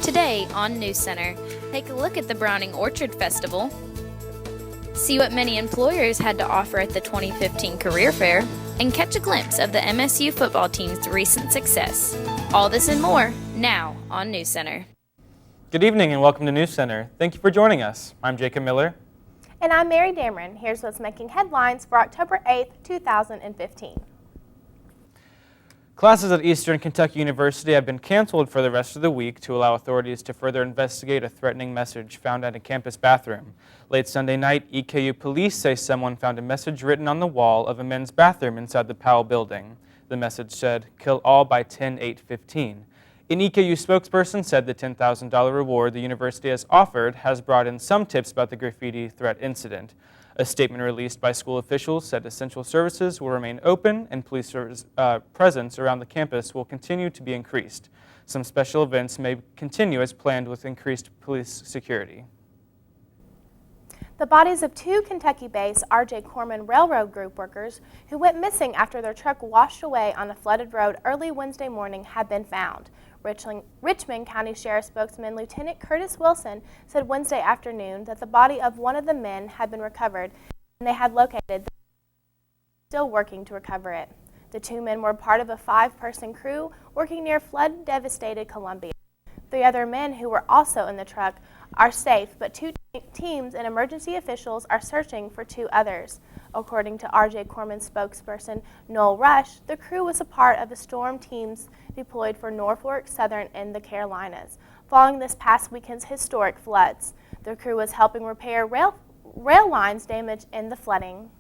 Today on NewsCenter, take a look at the Browning Orchard Festival, see what many employers had to offer at the 2015 Career Fair, and catch a glimpse of the MSU football team's recent success. All this and more, now on NewsCenter. Good evening and welcome to NewsCenter. Thank you for joining us. I'm Jacob Miller. And I'm Mary Dameron. Here's what's making headlines for October 8th, 2015. Classes at Eastern Kentucky University have been canceled for the rest of the week to allow authorities to further investigate a threatening message found at a campus bathroom. Late Sunday night, EKU police say someone found a message written on the wall of a men's bathroom inside the Powell building. The message said, "Kill all by 10/8/15." An EKU spokesperson said the $10,000 reward the university has offered has brought in some tips about the graffiti threat incident. A statement released by school officials said essential services will remain open and police presence around the campus will continue to be increased. Some special events may continue as planned with increased police security. The bodies of two Kentucky-based R.J. Corman Railroad Group workers who went missing after their truck washed away on a flooded road early Wednesday morning have been found. Richmond County Sheriff spokesman Lieutenant Curtis Wilson said Wednesday afternoon that the body of one of the men had been recovered and they had located, still working to recover it. The two men were part of a 5-person crew working near flood-devastated Columbia. 3 other men who were also in the truck are safe, but 2 teams and emergency officials are searching for 2 others. According to R.J. Corman spokesperson Noel Rush, the crew was a part of the storm teams deployed for Norfolk, Southern, and the Carolinas, following this past weekend's historic floods. The crew was helping repair rail lines damaged in the flooding.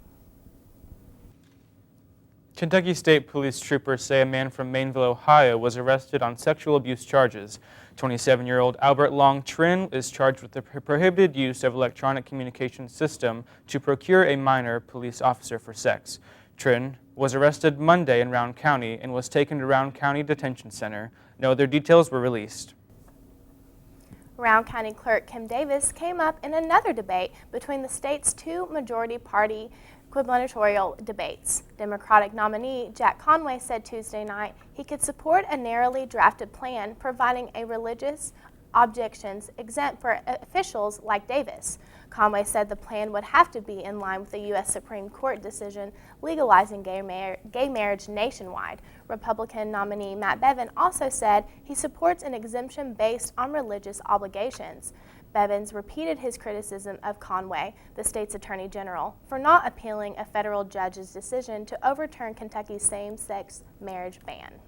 Kentucky State Police troopers say a man from Mainville, Ohio was arrested on sexual abuse charges. 27-year-old Albert Long Trin is charged with the prohibited use of electronic communication system to procure a minor police officer for sex. Trin was arrested Monday in Round County and was taken to Round County Detention Center. No other details were released. Round County Clerk Kim Davis came up in another debate between the state's 2 majority party gubernatorial debates. Democratic nominee Jack Conway said Tuesday night he could support a narrowly drafted plan providing a religious objections exempt for officials like Davis. Conway said the plan would have to be in line with the U.S. Supreme Court decision legalizing gay marriage nationwide. Republican nominee Matt Bevin also said he supports an exemption based on religious obligations. Bevins repeated his criticism of Conway, the state's attorney general, for not appealing a federal judge's decision to overturn Kentucky's same-sex marriage ban.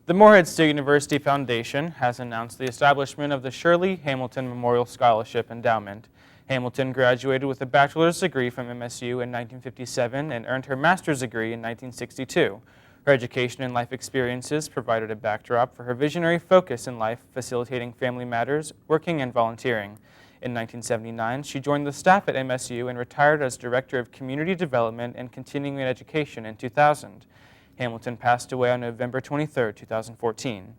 The Morehead State University Foundation has announced the establishment of the Shirley Hamilton Memorial Scholarship Endowment. Hamilton graduated with a bachelor's degree from MSU in 1957 and earned her master's degree in 1962. Her education and life experiences provided a backdrop for her visionary focus in life, facilitating family matters, working, and volunteering. In 1979, she joined the staff at MSU and retired as Director of Community Development and Continuing Education in 2000. Hamilton passed away on November 23, 2014.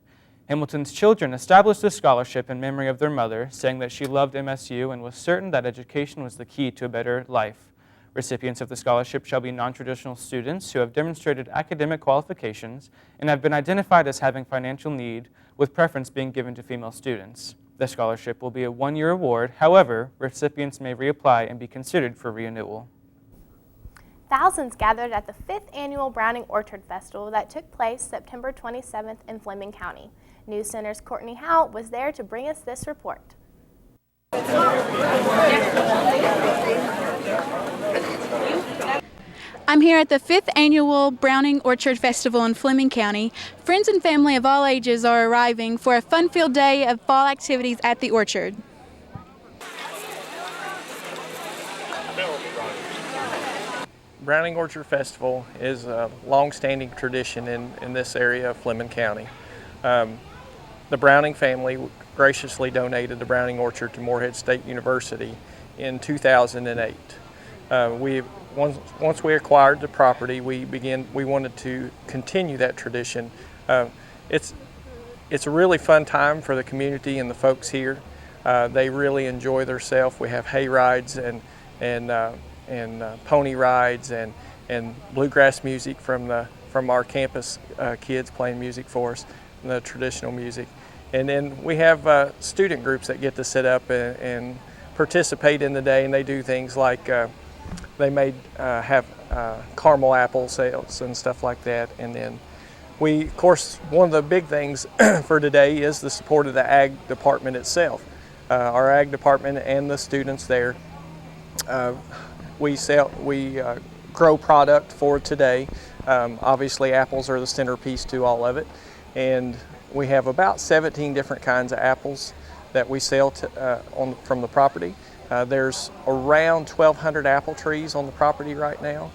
Hamilton's children established the scholarship in memory of their mother, saying that she loved MSU and was certain that education was the key to a better life. Recipients of the scholarship shall be non-traditional students who have demonstrated academic qualifications and have been identified as having financial need, with preference being given to female students. The scholarship will be a 1-year award. However, recipients may reapply and be considered for renewal. Thousands gathered at the 5th annual Browning Orchard Festival that took place September 27th in Fleming County. NewsCenter's Courtney Howe was there to bring us this report. I'm here at the 5th annual Browning Orchard Festival in Fleming County. Friends and family of all ages are arriving for a fun-filled day of fall activities at the orchard. Browning Orchard Festival is a long-standing tradition in this area of Fleming County. The Browning family graciously donated the Browning Orchard to Morehead State University in 2008. Once we acquired the property, we wanted to continue that tradition. It's a really fun time for the community and the folks here. They really enjoy themselves. We have hay rides and pony rides and bluegrass music from our campus kids playing music for us, the traditional music. And then we have student groups that get to sit up and participate in the day, and they do things like they may have caramel apple sales and stuff like that. And then of course, one of the big things for today is the support of the ag department itself. Our ag department and the students there, we grow product for today. Obviously, apples are the centerpiece to all of it, and we have about 17 different kinds of apples that we sell from the property. There's around 1,200 apple trees on the property right now.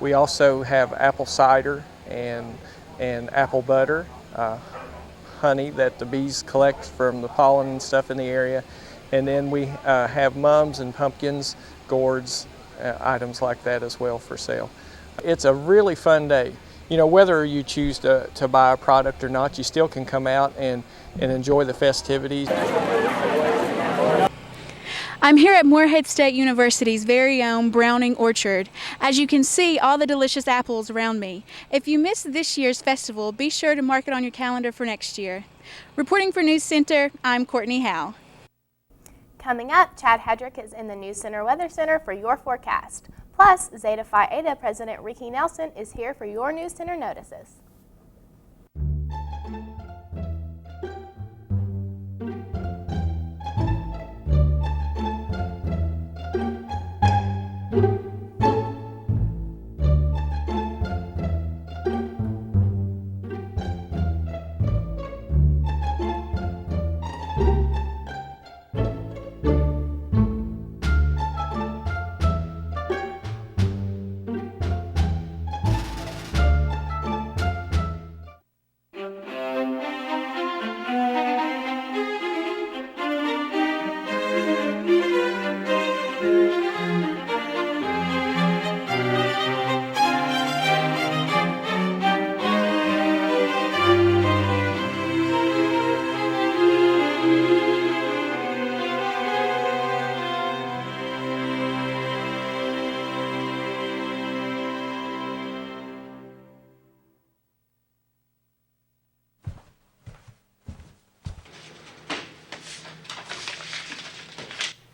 We also have apple cider and apple butter, honey that the bees collect from the pollen and stuff in the area. And then we have mums and pumpkins, gourds, items like that as well for sale. It's a really fun day. You know, whether you choose to buy a product or not, you still can come out and enjoy the festivities. I'm here at Morehead State University's very own Browning Orchard. As you can see, all the delicious apples around me. If you missed this year's festival, be sure to mark it on your calendar for next year. Reporting for NewsCenter, I'm Courtney Howe. Coming up, Chad Hedrick is in the NewsCenter Weather Center for your forecast. Plus, Zeta Phi Eta President Ricky Nelson is here for your NewsCenter notices.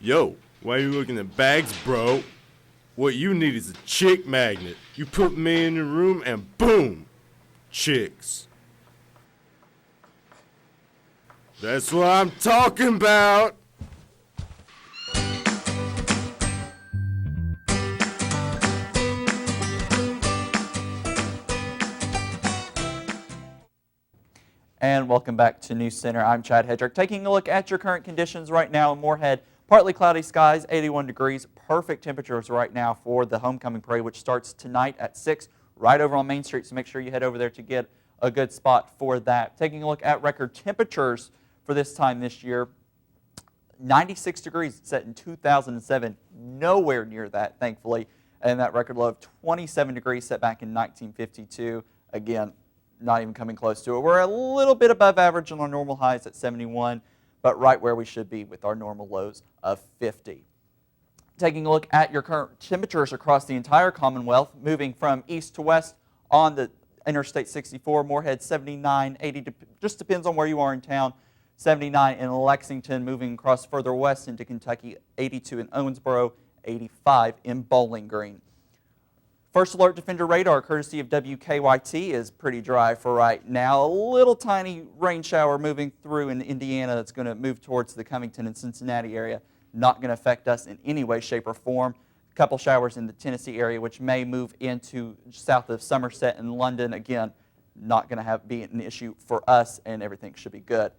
Yo, why you looking at bags, bro? What you need is a chick magnet. You put me in the room and boom, chicks. That's what I'm talking about. And welcome back to NewsCenter. I'm Chad Hedrick. Taking a look at your current conditions right now in Morehead. Partly cloudy skies, 81 degrees, perfect temperatures right now for the homecoming parade, which starts tonight at 6 right over on Main Street, so make sure you head over there to get a good spot for that. Taking a look at record temperatures for this time this year, 96 degrees set in 2007, nowhere near that, thankfully, and that record low of 27 degrees set back in 1952, again, not even coming close to it. We're a little bit above average on our normal highs at 71, but right where we should be with our normal lows of 50. Taking a look at your current temperatures across the entire Commonwealth, moving from east to west on the Interstate 64, Morehead 79, 80, just depends on where you are in town, 79 in Lexington, moving across further west into Kentucky, 82 in Owensboro, 85 in Bowling Green. First Alert Defender radar, courtesy of WKYT, is pretty dry for right now. A little tiny rain shower moving through in Indiana that's going to move towards the Covington and Cincinnati area. Not going to affect us in any way, shape, or form. A couple showers in the Tennessee area, which may move into south of Somerset and London. Again, not going to be an issue for us, and everything should be good.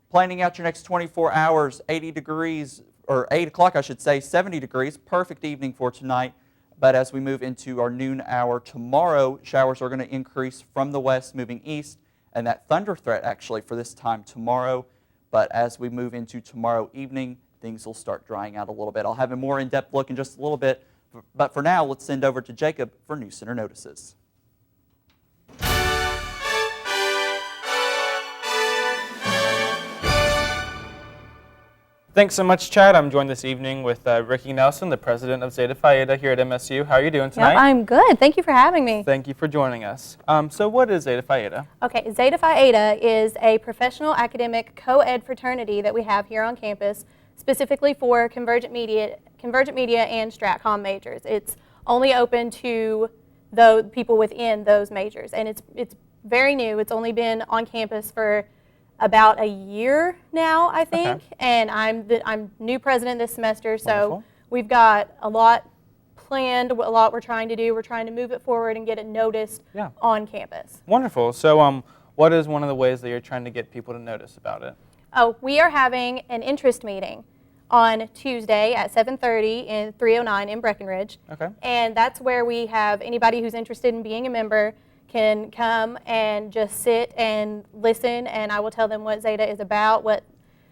Planning out your next 24 hours, 80 degrees, or 8 o'clock, I should say, 70 degrees. Perfect evening for tonight. But as we move into our noon hour tomorrow, showers are going to increase from the west, moving east, and that thunder threat actually for this time tomorrow. But as we move into tomorrow evening, things will start drying out a little bit. I'll have a more in-depth look in just a little bit. But for now, let's send over to Jacob for NewsCenter Notices. Thanks so much, Chad. I'm joined this evening with Ricky Nelson, the president of Zeta Phi Eta here at MSU. How are you doing tonight? Yep, I'm good. Thank you for having me. Thank you for joining us. So what is Zeta Phi Eta? Okay, Zeta Phi Eta is a professional academic co-ed fraternity that we have here on campus, specifically for convergent media and StratCom majors. It's only open to the people within those majors, and it's very new. It's only been on campus for about a year now, I think, and I'm new president this semester, so Wonderful. We've got a lot planned, a lot we're trying to do. We're trying to move it forward and get it noticed on campus. Wonderful. So what is one of the ways that you're trying to get people to notice about it? Oh, we are having an interest meeting on Tuesday at 7:30 in 309 in Breckenridge. Okay. And that's where we have anybody who's interested in being a member can come and just sit and listen, and I will tell them what Zeta is about, what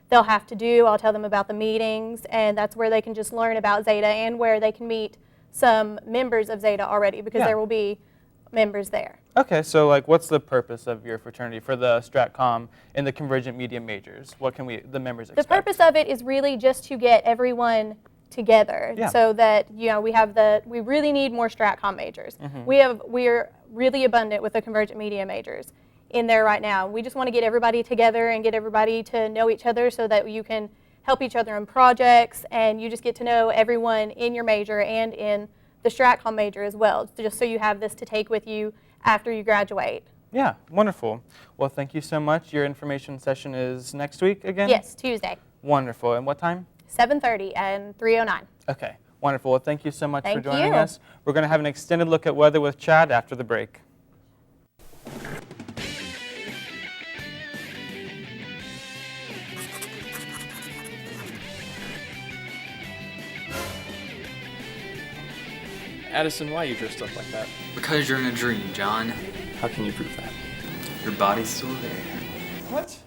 they'll have to do. I'll tell them about the meetings, and that's where they can just learn about Zeta and where they can meet some members of Zeta already, because there will be members there. Okay, so like what's the purpose of your fraternity for the StratCom and the convergent media majors? What can the members expect? The purpose of it is really just to get everyone together so that we really need more StratCom majors. We're really abundant with the convergent media majors in there right now. We just want to get everybody together and get everybody to know each other so that you can help each other in projects, and you just get to know everyone in your major and in the StratCom major as well, just so you have this to take with you after you graduate. Yeah, wonderful. Well, thank you so much. Your information session is next week again? Yes, Tuesday. Wonderful. And what time? 7:30 and 309. Okay, wonderful. Well, thank you so much for joining you. us. We're going to have an extended look at weather with Chad after the break. Addison, why are you dressed up like that? Because you're in a dream, John. How can you prove that? Your body's still there. What?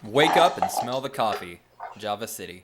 Wake up and smell the coffee. Java City.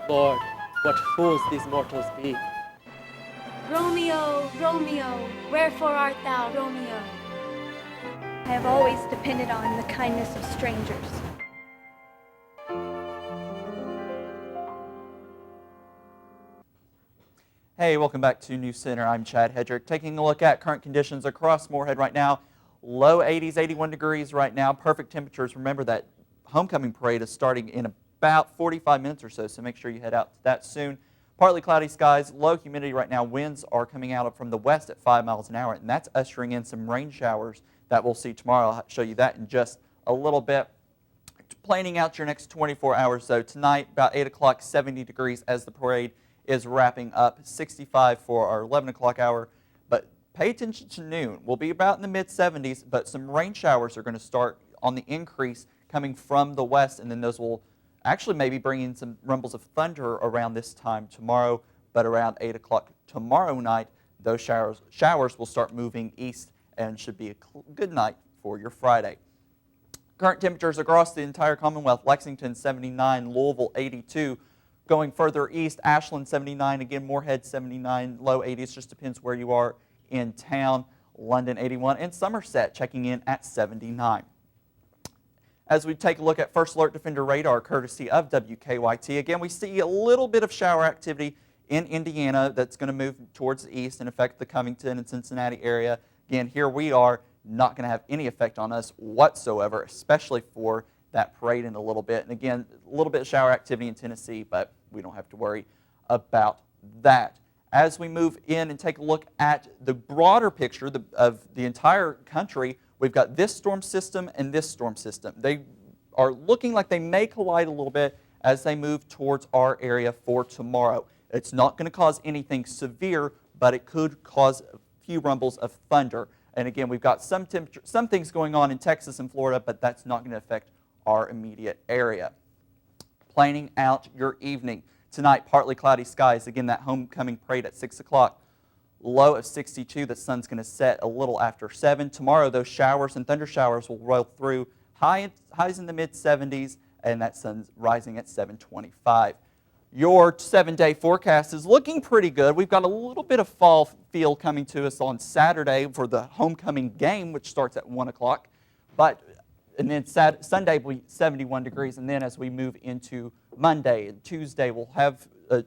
Lord, what fools these mortals be. Romeo, Romeo, wherefore art thou, Romeo? I have always depended on the kindness of strangers. Hey, welcome back to NewsCenter. I'm Chad Hedrick. Taking a look at current conditions across Moorhead right now. Low 80s, 81 degrees right now. Perfect temperatures. Remember that homecoming parade is starting in about 45 minutes or so, so make sure you head out to that soon. Partly cloudy skies, low humidity right now. Winds are coming out from the west at 5 miles an hour, and that's ushering in some rain showers that we'll see tomorrow. I'll show you that in just a little bit. Planning out your next 24 hours, though. Tonight, about 8 o'clock, 70 degrees as the parade is wrapping up, 65 for our 11 o'clock hour. But pay attention to noon. We'll be about in the mid-70s, but some rain showers are going to start on the increase coming from the west, and then those will actually maybe bring in some rumbles of thunder around this time tomorrow, but around 8 o'clock tomorrow night, those showers will start moving east and should be a good night for your Friday. Current temperatures across the entire Commonwealth: Lexington 79, Louisville 82. Going further east, Ashland 79, again Moorhead 79, low 80s, just depends where you are in town. London 81, and Somerset checking in at 79. As we take a look at First Alert Defender radar, courtesy of WKYT, again, we see a little bit of shower activity in Indiana that's going to move towards the east and affect the Covington and Cincinnati area. Again, here we are, not going to have any effect on us whatsoever, especially for that parade in a little bit. And again, a little bit of shower activity in Tennessee, but we don't have to worry about that. As we move in and take a look at the broader picture of the entire country, We've got this storm system and this storm system. They are looking like they may collide a little bit as they move towards our area for tomorrow. It's not going to cause anything severe, but it could cause a few rumbles of thunder. And again, we've got some things going on in Texas and Florida, but that's not going to affect our immediate area. Planning out your evening. Tonight, partly cloudy skies. Again, that homecoming parade at 6 o'clock. Low of 62. The sun's going to set a little after 7. Tomorrow, those showers and thunder showers will roll through. Highs in the mid-70s, and that sun's rising at 7:25. Your 7-day forecast is looking pretty good. We've got a little bit of fall feel coming to us on Saturday for the homecoming game, which starts at 1 o'clock. And then Sunday will be 71 degrees, and then as we move into Monday and Tuesday, we'll have a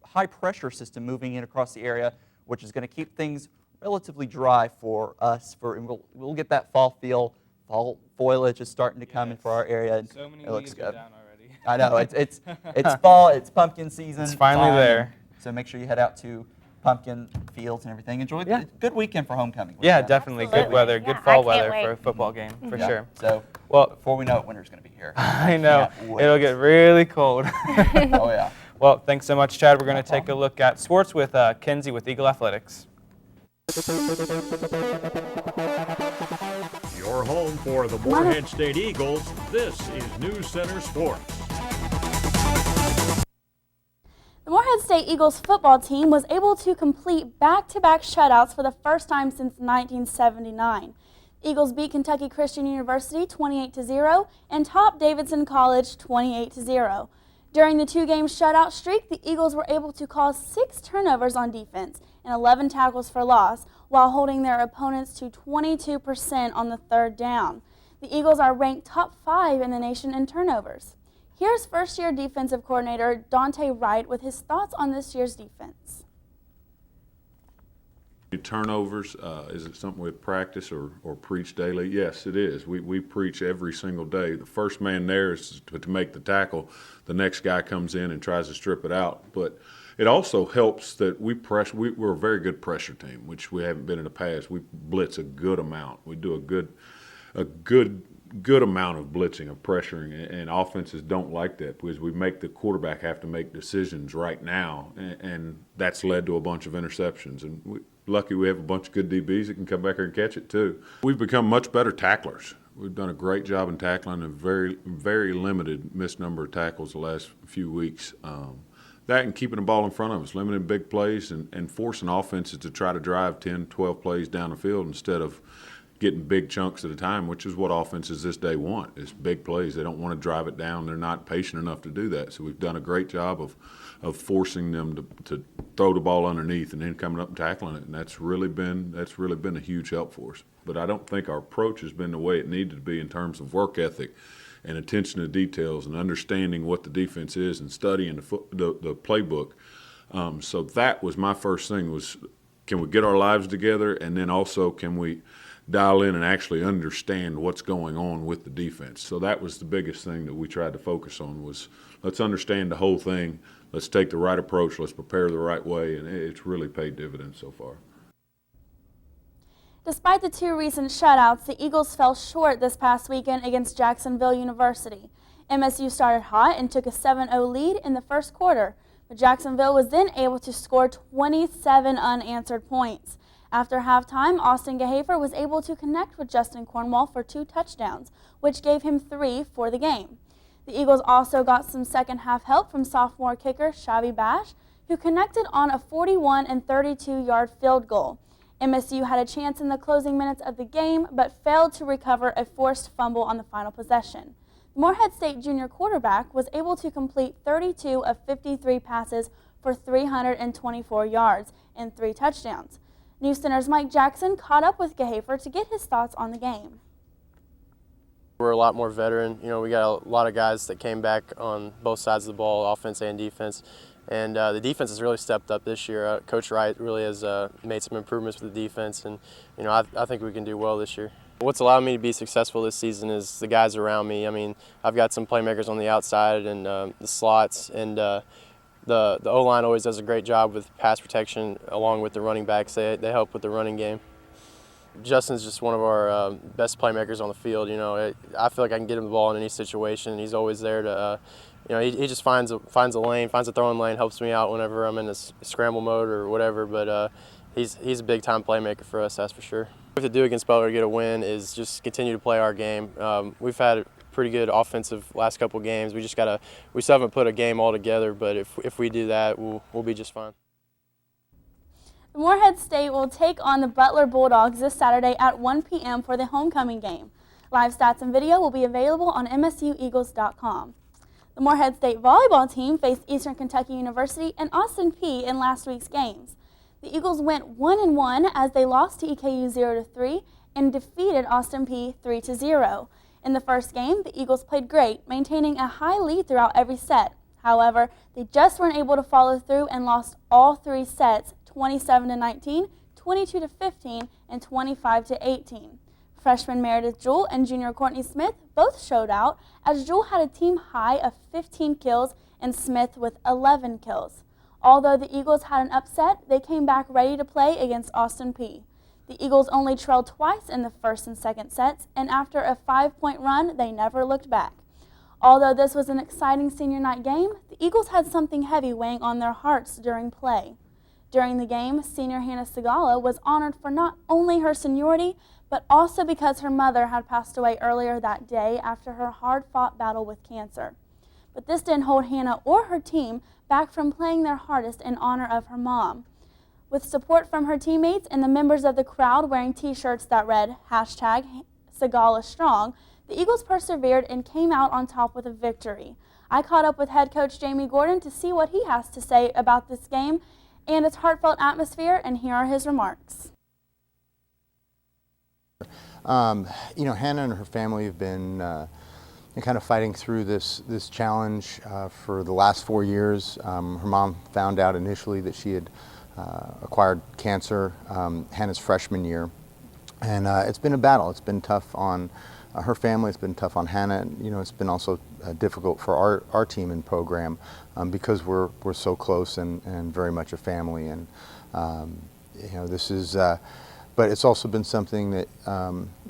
high pressure system moving in across the area, which is going to keep things relatively dry for us. And we'll get that fall feel. Fall foliage is starting to come in for our area. And so many it looks leaves good. are down already. I know, it's fall, it's pumpkin season. It's finally there. So make sure you head out to pumpkin fields and everything. Enjoy a good weekend for homecoming. Yeah, definitely. Good weather, good fall weather for a football game, for sure. So, well, before we know it, winter's going to be here. I know. It'll get really cold. Oh, yeah. Well, thanks so much, Chad. We're going to take a look at sports with Kenzie with Eagle Athletics. Your home for the Morehead State Eagles, this is NewsCenter Sports. The Morehead State Eagles football team was able to complete back-to-back shutouts for the first time since 1979. Eagles beat Kentucky Christian University 28-0 and topped Davidson College 28-0. During the two-game shutout streak, the Eagles were able to cause 6 turnovers on defense and 11 tackles for loss, while holding their opponents to 22% on the third down. The Eagles are ranked top 5 in the nation in turnovers. Here's first-year defensive coordinator Dante Wright with his thoughts on this year's defense. Turnovers, is it something we practice or preach daily? Yes, it is. We preach every single day. The first man there is to make the tackle. The next guy comes in and tries to strip it out. But it also helps that we're a very good pressure team, which we haven't been in the past. We blitz a good amount. We do a good amount of blitzing, of pressuring, and offenses don't like that because we make the quarterback have to make decisions right now, and that's led to a bunch of interceptions. And lucky we have a bunch of good DBs that can come back here and catch it too. We've become much better tacklers. We've done a great job in tackling, a very, very limited missed number of tackles the last few weeks. That and keeping the ball in front of us, limiting big plays and forcing offenses to try to drive 10, 12 plays down the field instead of getting big chunks at a time, which is what offenses this day want, is big plays. They don't want to drive it down. They're not patient enough to do that. So we've done a great job of forcing them to throw the ball underneath and then coming up and tackling it, and that's really been a huge help for us. But I don't think our approach has been the way it needed to be in terms of work ethic and attention to details and understanding what the defense is and studying the playbook. So that was my first thing was, can we get our lives together, and then also can we dial in and actually understand what's going on with the defense. So that was the biggest thing that we tried to focus on was let's understand the whole thing, let's take the right approach, let's prepare the right way, and it's really paid dividends so far. Despite the 2 recent shutouts, the Eagles fell short this past weekend against Jacksonville University. MSU started hot and took a 7-0 lead in the first quarter, but Jacksonville was then able to score 27 unanswered points. After halftime, Austin Gahafer was able to connect with Justin Cornwall for 2 touchdowns, which gave him 3 for the game. The Eagles also got some second-half help from sophomore kicker Shavi Bash, who connected on a 41- and 32-yard field goal. MSU had a chance in the closing minutes of the game, but failed to recover a forced fumble on the final possession. The Morehead State junior quarterback was able to complete 32 of 53 passes for 324 yards and 3 touchdowns. NewsCenter's Mike Jackson caught up with Gahafer to get his thoughts on the game. We're a lot more veteran. You know, we got a lot of guys that came back on both sides of the ball, offense and defense. And the defense has really stepped up this year. Coach Wright really has made some improvements with the defense, and you know, I think we can do well this year. What's allowed me to be successful this season is the guys around me. I mean, I've got some playmakers on the outside and the slots, and the O-line always does a great job with pass protection along with the running backs. They help with the running game. Justin's just one of our best playmakers on the field. You know, I feel like I can get him the ball in any situation. He's always there to, you know, he just finds a lane, finds a throwing lane, helps me out whenever I'm in a scramble mode or whatever. But he's a big time playmaker for us, that's for sure. What we have to do against Butler to get a win is just continue to play our game. We've had a pretty good offensive last couple games. We still haven't put a game all together, but if we do that, we'll be just fine. Morehead State will take on the Butler Bulldogs this Saturday at 1 p.m. for the homecoming game. Live stats and video will be available on MSUEagles.com. The Morehead State volleyball team faced Eastern Kentucky University and Austin Peay in last week's games. The Eagles went 1-1 as they lost to EKU 0-3 and defeated Austin Peay 3-0. In the first game, the Eagles played great, maintaining a high lead throughout every set. However, they just weren't able to follow through and lost all 3 sets, 27-19, 22-15, and 25-18. Freshman Meredith Jewell and junior Courtney Smith both showed out, as Jewell had a team high of 15 kills and Smith with 11 kills. Although the Eagles had an upset, they came back ready to play against Austin Peay. The Eagles only trailed twice in the first and second sets, and after a 5-point run, they never looked back. Although this was an exciting senior night game, the Eagles had something heavy weighing on their hearts during play. During the game, senior Hannah Segala was honored for not only her seniority, but also because her mother had passed away earlier that day after her hard-fought battle with cancer. But this didn't hold Hannah or her team back from playing their hardest in honor of her mom. With support from her teammates and the members of the crowd wearing t-shirts that read #SegalaStrong, the Eagles persevered and came out on top with a victory. I caught up with head coach Jamie Gordon to see what he has to say about this game and its heartfelt atmosphere, and here are his remarks. You know, Hannah and her family have been kind of fighting through this challenge for the last 4 years. Her mom found out initially that she had acquired cancer Hannah's freshman year, and it's been a battle. It's been tough on her family. It's been tough on Hannah. And, you know, it's been also difficult for our team and program because we're so close and very much a family. And you know, this is. But it's also been something that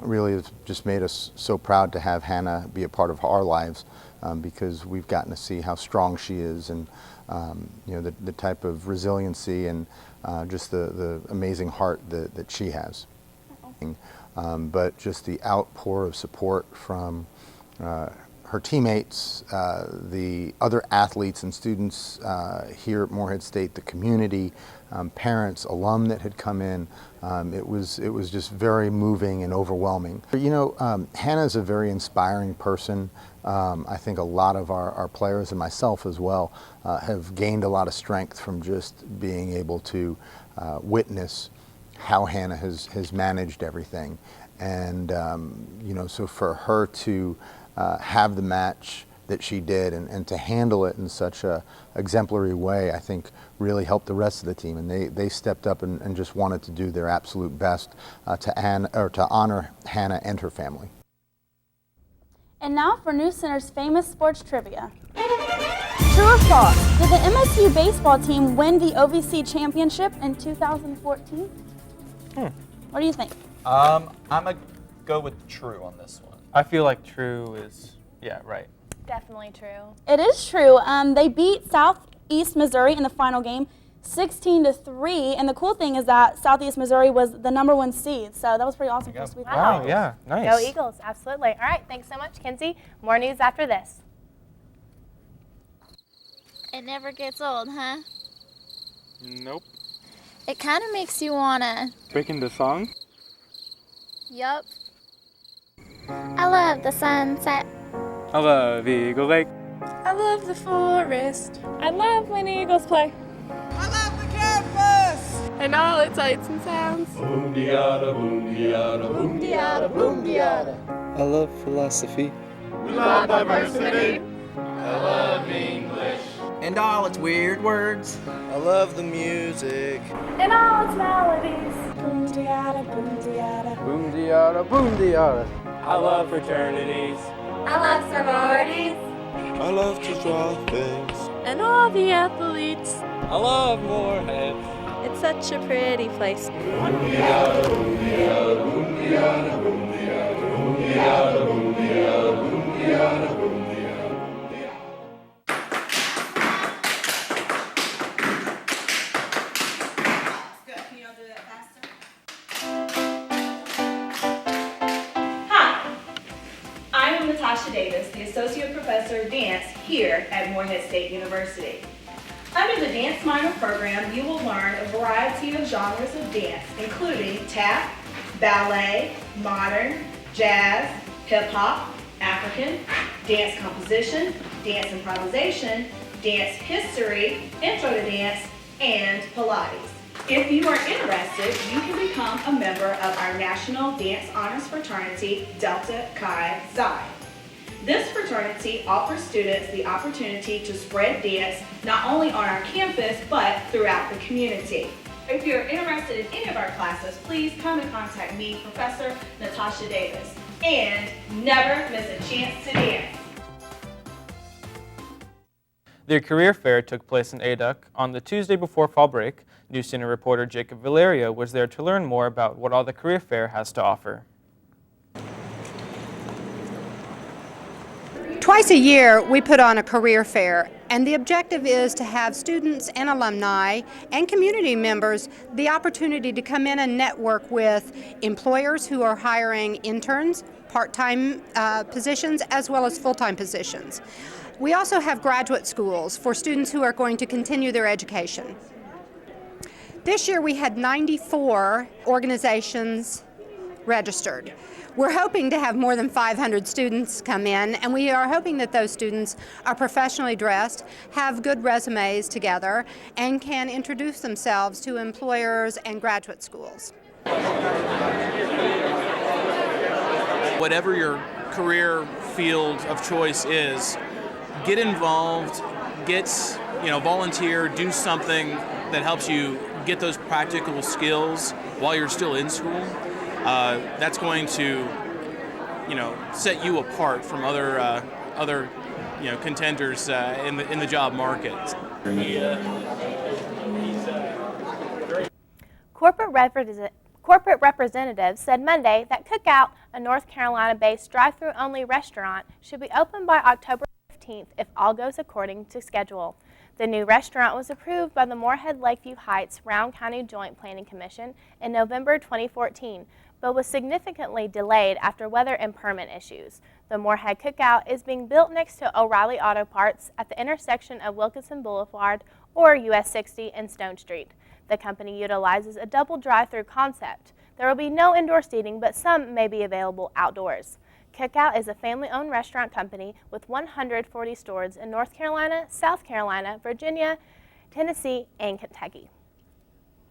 really has just made us so proud to have Hannah be a part of our lives because we've gotten to see how strong she is and you know, the type of resiliency and just the amazing heart that she has. But just the outpour of support from her teammates, the other athletes and students here at Morehead State, the community, parents, alum that had come in. It was just very moving and overwhelming. You know, Hannah's a very inspiring person. I think a lot of our players and myself as well have gained a lot of strength from just being able to witness how Hannah has managed everything. And you know, so for her to have the match that she did and to handle it in such a exemplary way, I think really helped the rest of the team, and they stepped up and just wanted to do their absolute best to honor Hannah and her family. And now for NewsCenter's famous sports trivia. True or false? Did the MSU baseball team win the OVC championship in 2014? What do you think? I'm gonna go with true on this one. I feel like true is, yeah, right. Definitely true. It is true. They beat Southeast Missouri in the final game 16-3, and the cool thing is that Southeast Missouri was the #1 seed, so that was pretty awesome for us to beat. Wow, yeah, nice. Go Eagles, absolutely. All right, thanks so much, Kinsey. More news after this. It never gets old, huh? Nope. It kind of makes you wanna... Breaking the song? Yup. I love the sunset. I love Eagle Lake. I love the forest. I love when Eagles play. I love the campus! And all its sights and sounds. Boom-de-yada, boom-de-yada, boom-de-yada, boom-de-yada. I love philosophy. We love diversity. I love English. And all its weird words. I love the music. And all its melodies. Boom-de-yada, boom-de-yada. Boom-de-yada, boom-de-yada. I love fraternities. I love sororities. I love to draw things. And all the athletes. I love Morehead. It's such a pretty place. Boom-de-yada, boom-de-yada, boom-de-yada. Natasha Davis, the Associate Professor of Dance here at Morehead State University. Under the Dance Minor program, you will learn a variety of genres of dance, including tap, ballet, modern, jazz, hip-hop, African, dance composition, dance improvisation, dance history, intro to dance, and Pilates. If you are interested, you can become a member of our National Dance Honors Fraternity, Delta Chi Xi. This fraternity offers students the opportunity to spread dance not only on our campus, but throughout the community. If you're interested in any of our classes, please come and contact me, Professor Natasha Davis. And never miss a chance to dance. The career fair took place in Adak on the Tuesday before fall break. NewsCenter reporter Jacob Valeria was there to learn more about what all the career fair has to offer. Twice a year, we put on a career fair, and the objective is to have students and alumni and community members the opportunity to come in and network with employers who are hiring interns, part-time positions, as well as full-time positions. We also have graduate schools for students who are going to continue their education. This year we had 94 organizations registered. We're hoping to have more than 500 students come in, and we are hoping that those students are professionally dressed, have good resumes together, and can introduce themselves to employers and graduate schools. Whatever your career field of choice is, get involved, volunteer, do something that helps you get those practical skills while you're still in school. That's going to, set you apart from other contenders in the job market. Corporate representatives said Monday that Cookout, a North Carolina-based drive-thru only restaurant, should be open by October 15th if all goes according to schedule. The new restaurant was approved by the Morehead Lakeview Heights Round County Joint Planning Commission in November 2014, but was significantly delayed after weather and permit issues. The Morehead Cookout is being built next to O'Reilly Auto Parts at the intersection of Wilkinson Boulevard or US 60 and Stone Street. The company utilizes a double drive-through concept. There will be no indoor seating, but some may be available outdoors. Cookout is a family-owned restaurant company with 140 stores in North Carolina, South Carolina, Virginia, Tennessee, and Kentucky.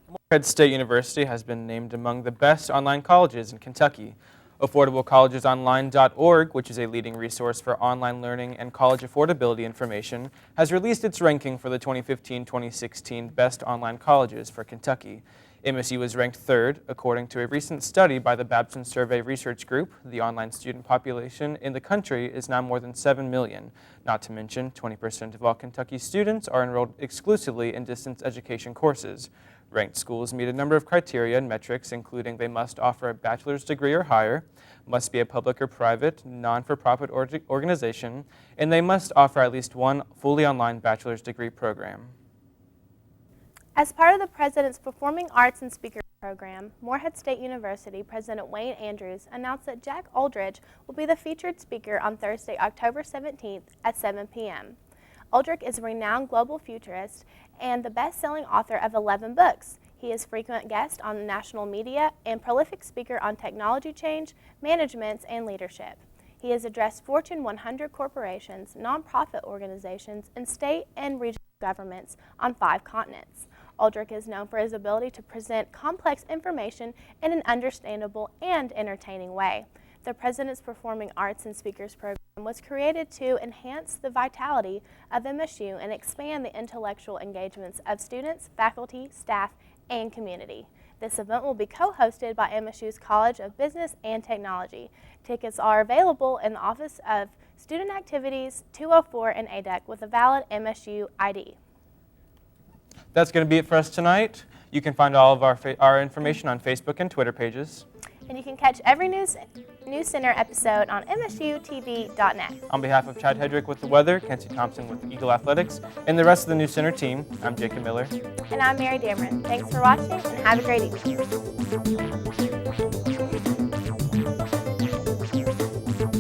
Morehead State University has been named among the best online colleges in Kentucky. AffordableCollegesOnline.org, which is a leading resource for online learning and college affordability information, has released its ranking for the 2015-2016 Best Online Colleges for Kentucky. MSU was ranked third, according to a recent study by the Babson Survey Research Group. The online student population in the country is now more than 7 million. Not to mention, 20% of all Kentucky students are enrolled exclusively in distance education courses. Ranked schools meet a number of criteria and metrics, including they must offer a bachelor's degree or higher, must be a public or private, non-for-profit organization, and they must offer at least one fully online bachelor's degree program. As part of the President's Performing Arts and Speakers Program, Morehead State University President Wayne Andrews announced that Jack Aldrich will be the featured speaker on Thursday, October 17th at 7 p.m. Aldrich is a renowned global futurist and the best-selling author of 11 books. He is a frequent guest on national media and prolific speaker on technology change, management, and leadership. He has addressed Fortune 100 corporations, nonprofit organizations, and state and regional governments on 5 continents. Aldrich is known for his ability to present complex information in an understandable and entertaining way. The President's Performing Arts and Speakers Program was created to enhance the vitality of MSU and expand the intellectual engagements of students, faculty, staff, and community. This event will be co-hosted by MSU's College of Business and Technology. Tickets are available in the Office of Student Activities 204 in ADEC with a valid MSU ID. That's going to be it for us tonight. You can find all of our information on Facebook and Twitter pages. And you can catch every NewsCenter episode on msutv.net. On behalf of Chad Hedrick with the weather, Kenzie Thompson with Eagle Athletics, and the rest of the NewsCenter team, I'm Jacob Miller. And I'm Mary Dameron. Thanks for watching and have a great evening.